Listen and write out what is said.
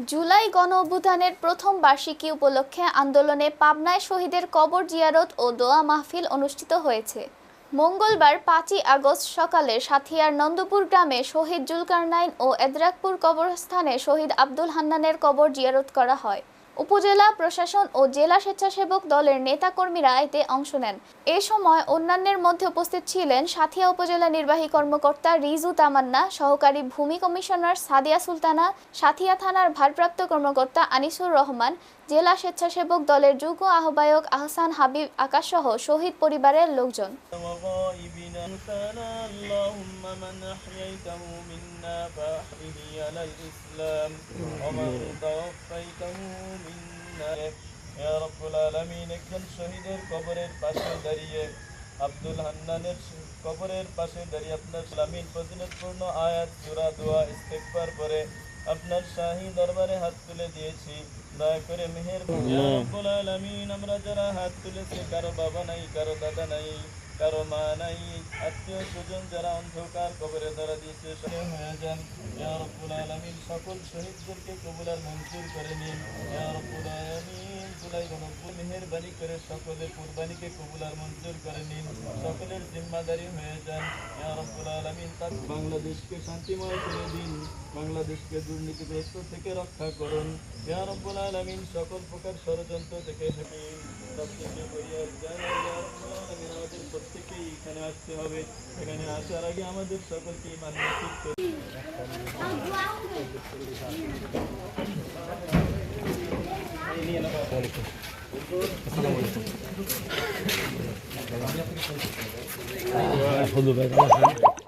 জুলাই গণঅভ্যুত্থানের প্রথম বার্ষিকী উপলক্ষে আন্দোলনে পাবনায় শহীদের কবর জিয়ারত ও দোয়া মাহফিল অনুষ্ঠিত হয়েছে। মঙ্গলবার ৫ই আগস্ট সকালে সাঁথিয়ার নন্দপুর গ্রামে শহীদ জুলকারনাইন ও এদরাকপুর কবরস্থানে শহীদ আব্দুল হান্নানের কবর জিয়ারত করা হয়। উপজেলা প্রশাসন ও জেলা স্বেচ্ছাসেবক দলের নেতাকর্মীরা এতে অংশ নেন। এ সময় অন্যান্যের মধ্যে উপস্থিত ছিলেন সাঁথিয়া উপজেলা নির্বাহী কর্মকর্তা রিজু তামান্না, সহকারী ভূমি কমিশনার সাদিয়া সুলতানা, সাঁথিয়া থানার ভারপ্রাপ্ত কর্মকর্তা আনিসুর রহমান, জেলা স্বেচ্ছাসেবক দলের যুগ্ম আহ্বায়ক আহসান হাবিব আকাশসহ শহীদ পরিবারের লোকজন। একজন শহীদের কবরের পাশে দাঁড়িয়ে আব্দুল হান্নানের কবরের পাশে দাঁড়িয়ে আপনার সালামিন ফজিলতপূর্ণ আয়াত সূরা দোয়া ইস্তেগফার পরে আপনার শাহী দরবারে হাত তুলে দিয়েছি। দয়া করে মেহেরবানি ইয়া রাব্বুল আলামিন, আমরা যারা হাত তুলেছি কারো বাবা নাই, কারো দাদা নাই, কারো মা নাই, আত্মীয় স্বজন যারা অন্ধকার কবরে ধরা দিয়েছে হয়ে যান। ইয়া রাব্বুল আলামিন, সকল শহীদদেরকে কবুল আর মঞ্জুর করে নিন। ইয়া রাব্বুল আলামিন, জুলাই গণঅভ্যুত্থান মেহেরবানি করে সকলের কুরবানিকে কবুল আর মঞ্জুর করে নিন, সকলের জিম্মাদারি হয়ে যান। ইয়া রাব্বুল আলামিন, বাংলাদেশকে শান্তিময় করে দিন, বাংলাদেশকে দুর্নীতিগ্রস্ত থেকে রক্ষা করুন। ইয়া রাব্বুল আলামিন, সকল প্রকার ষড়যন্ত্র থেকে সবকিছু করিয়া যায়। ইয়া রাব্বুল আলামিন, আমাদের প্রত্যেকেই এখানে আসতে হবে। এখানে আসার আগে আমাদের সকলকে ঈমান নসিব করুন। আসসালামু আলাইকুম।